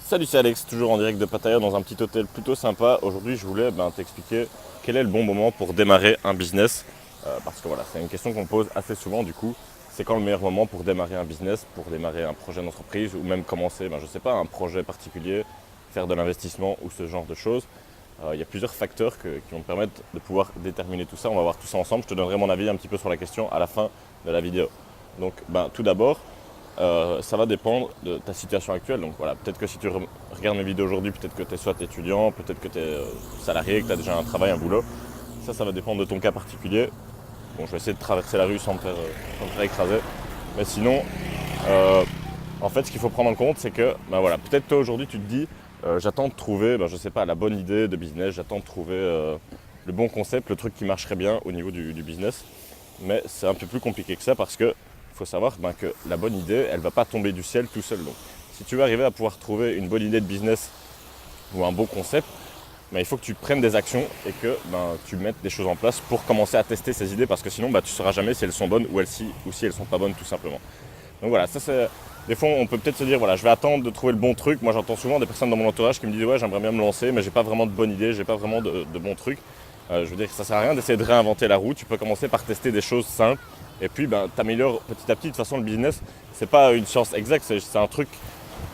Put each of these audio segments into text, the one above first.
Salut, c'est Alex, toujours en direct de Pattaya dans un petit hôtel plutôt sympa. Aujourd'hui, je voulais t'expliquer quel est le bon moment pour démarrer un business. Parce que voilà, c'est une question qu'on me pose assez souvent du coup. C'est quand le meilleur moment pour démarrer un business, pour démarrer un projet d'entreprise ou même commencer, je sais pas, un projet particulier, faire de l'investissement ou ce genre de choses. Il y a plusieurs facteurs qui vont me permettre de pouvoir déterminer tout ça. On va voir tout ça ensemble. Je te donnerai mon avis un petit peu sur la question à la fin de la vidéo. Donc, tout d'abord, ça va dépendre de ta situation actuelle. Donc voilà, peut-être que si tu regardes mes vidéos aujourd'hui, peut-être que tu es soit étudiant, peut-être que tu es salarié, que tu as déjà un travail, un boulot. Ça va dépendre de ton cas particulier. Bon, je vais essayer de traverser la rue sans me faire écraser. Mais sinon, en fait, ce qu'il faut prendre en compte, c'est que, peut-être toi aujourd'hui, tu te dis, j'attends de trouver, je sais pas, la bonne idée de business, j'attends de trouver le bon concept, le truc qui marcherait bien au niveau du business. Mais c'est un peu plus compliqué que ça parce que il faut savoir que la bonne idée, elle ne va pas tomber du ciel tout seul. Donc, si tu veux arriver à pouvoir trouver une bonne idée de business ou un beau concept, il faut que tu prennes des actions et que tu mettes des choses en place pour commencer à tester ces idées parce que sinon tu ne sauras jamais si elles sont bonnes ou si elles ne sont pas bonnes tout simplement. Donc voilà, ça c'est... Des fois on peut peut-être se dire voilà, je vais attendre de trouver le bon truc. Moi j'entends souvent des personnes dans mon entourage qui me disent ouais, j'aimerais bien me lancer mais j'ai pas vraiment de bonne idée, j'ai pas vraiment de bons trucs. Je veux dire que ça sert à rien d'essayer de réinventer la roue, tu peux commencer par tester des choses simples et puis t'améliores petit à petit. De toute façon le business c'est pas une science exacte, c'est un truc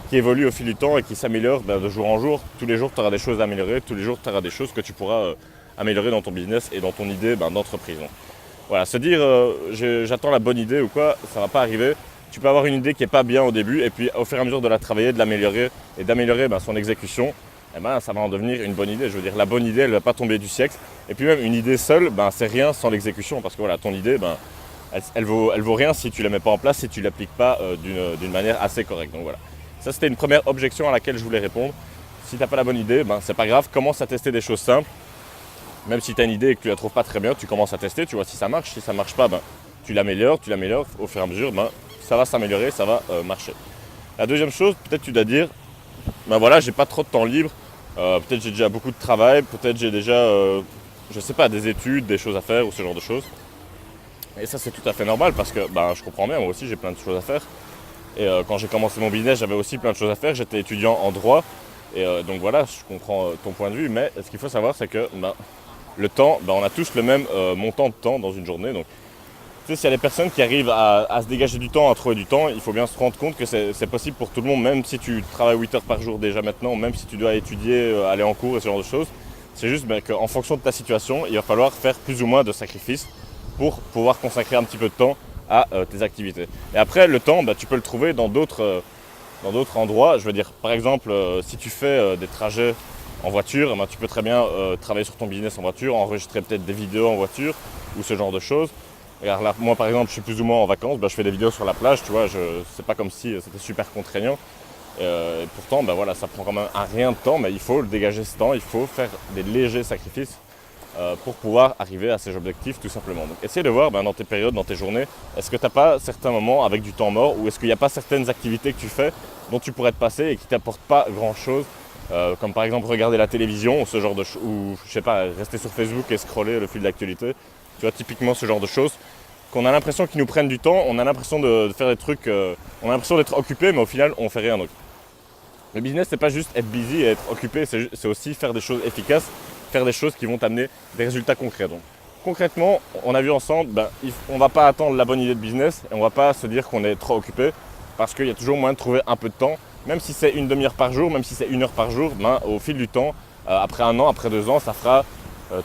qui évolue au fil du temps et qui s'améliore de jour en jour. Tous les jours tu auras des choses à améliorer, tous les jours tu auras des choses que tu pourras améliorer dans ton business et dans ton idée d'entreprise. Donc, voilà, se dire j'attends la bonne idée ou quoi, ça va pas arriver. Tu peux avoir une idée qui n'est pas bien au début et puis au fur et à mesure de la travailler, de l'améliorer et d'améliorer son exécution, ça va en devenir une bonne idée. Je veux dire, la bonne idée, elle ne va pas tomber du siècle. Et puis même une idée seule, c'est rien sans l'exécution. Parce que voilà, ton idée, elle vaut rien si tu ne la mets pas en place, si tu ne l'appliques pas d'une manière assez correcte. Donc voilà. Ça, c'était une première objection à laquelle je voulais répondre. Si tu n'as pas la bonne idée, c'est pas grave, commence à tester des choses simples. Même si tu as une idée et que tu ne la trouves pas très bien, tu commences à tester, tu vois si ça marche. Si ça ne marche pas, tu l'améliores. Au fur et à mesure, ça va s'améliorer, ça va marcher. La deuxième chose, peut-être tu dois dire, j'ai pas trop de temps libre, peut-être j'ai déjà beaucoup de travail, peut-être j'ai déjà, je sais pas, des études, des choses à faire ou ce genre de choses. Et ça c'est tout à fait normal parce que je comprends bien, moi aussi j'ai plein de choses à faire. Et quand j'ai commencé mon business, j'avais aussi plein de choses à faire, j'étais étudiant en droit. Et donc voilà, je comprends ton point de vue, mais ce qu'il faut savoir c'est que le temps, on a tous le même montant de temps dans une journée. Donc, tu sais, s'il y a des personnes qui arrivent à se dégager du temps, à trouver du temps, il faut bien se rendre compte que c'est possible pour tout le monde, même si tu travailles 8 heures par jour déjà maintenant, même si tu dois étudier, aller en cours et ce genre de choses. C'est juste qu'en fonction de ta situation, il va falloir faire plus ou moins de sacrifices pour pouvoir consacrer un petit peu de temps à tes activités. Et après, le temps, tu peux le trouver dans d'autres endroits. Je veux dire, par exemple, si tu fais des trajets en voiture, tu peux très bien travailler sur ton business en voiture, enregistrer peut-être des vidéos en voiture ou ce genre de choses. Regarde, là, moi par exemple, je suis plus ou moins en vacances, je fais des vidéos sur la plage, tu vois, c'est pas comme si c'était super contraignant. Et pourtant, ça prend quand même un rien de temps, mais il faut le dégager ce temps, il faut faire des légers sacrifices pour pouvoir arriver à ces objectifs tout simplement. Donc essaye de voir dans tes périodes, dans tes journées, est-ce que tu n'as pas certains moments avec du temps mort ou est-ce qu'il n'y a pas certaines activités que tu fais dont tu pourrais te passer et qui ne t'apportent pas grand-chose, comme par exemple regarder la télévision ou ce genre de choses, ou je sais pas, rester sur Facebook et scroller le fil d'actualité. Tu vois, typiquement ce genre de choses qu'on a l'impression qu'ils nous prennent du temps, on a l'impression de faire des trucs, on a l'impression d'être occupé, mais au final on fait rien. Donc le business c'est pas juste être busy et être occupé, c'est aussi faire des choses efficaces, faire des choses qui vont t'amener des résultats concrets. Donc concrètement, on a vu ensemble, on va pas attendre la bonne idée de business et on va pas se dire qu'on est trop occupé parce qu'il y a toujours moyen de trouver un peu de temps, même si c'est une demi-heure par jour, même si c'est 1 heure par jour, au fil du temps, après 1 an, après 2 ans, ça fera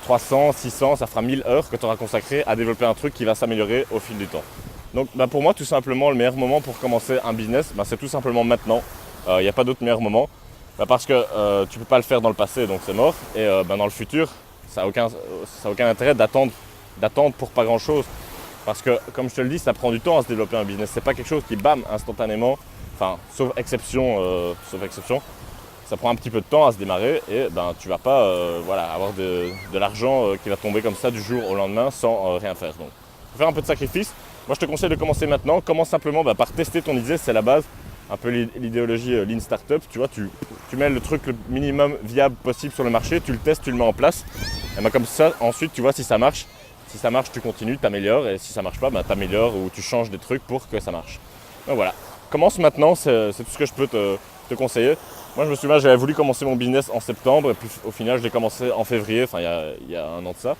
300, 600, ça fera 1000 heures que tu auras consacré à développer un truc qui va s'améliorer au fil du temps. Donc pour moi, tout simplement, le meilleur moment pour commencer un business, c'est tout simplement maintenant. Il n'y a pas d'autre meilleur moment. Parce que tu ne peux pas le faire dans le passé, donc c'est mort. Et dans le futur, ça n'a aucun intérêt d'attendre pour pas grand-chose. Parce que, comme je te le dis, ça prend du temps à se développer un business. C'est pas quelque chose qui, instantanément, sauf exception, ça prend un petit peu de temps à se démarrer et tu vas pas avoir de l'argent qui va tomber comme ça du jour au lendemain sans rien faire. Donc, faut faire un peu de sacrifice. Moi, je te conseille de commencer maintenant. Commence simplement par tester ton idée, c'est la base. Un peu l'idéologie Lean Startup, tu vois, tu mets le truc le minimum viable possible sur le marché, tu le testes, tu le mets en place. Et comme ça, ensuite, tu vois si ça marche. Si ça marche, tu continues, tu améliores. Et si ça marche pas, tu améliores ou tu changes des trucs pour que ça marche. Donc voilà, commence maintenant, c'est tout ce que je peux te conseiller. Moi, je me souviens, j'avais voulu commencer mon business en septembre et puis au final, je l'ai commencé en février, enfin il y a un an de ça.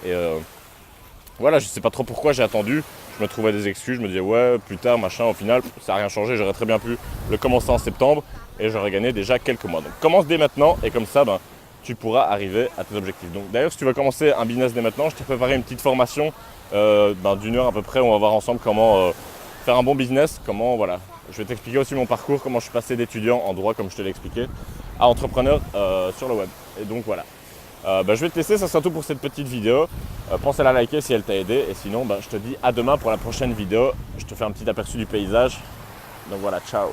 Et voilà, je sais pas trop pourquoi j'ai attendu. Je me trouvais des excuses, je me disais ouais, plus tard, machin. Au final, ça n'a rien changé. J'aurais très bien pu le commencer en septembre et j'aurais gagné déjà quelques mois. Donc commence dès maintenant et comme ça, tu pourras arriver à tes objectifs. Donc d'ailleurs, si tu veux commencer un business dès maintenant, je t'ai préparé une petite formation d'une heure à peu près où on va voir ensemble comment faire un bon business, comment voilà. Je vais t'expliquer aussi mon parcours, comment je suis passé d'étudiant en droit, comme je te l'ai expliqué, à entrepreneur sur le web. Et donc voilà. Je vais te laisser, ça sera tout pour cette petite vidéo. Pense à la liker si elle t'a aidé. Et sinon, je te dis à demain pour la prochaine vidéo. Je te fais un petit aperçu du paysage. Donc voilà, ciao.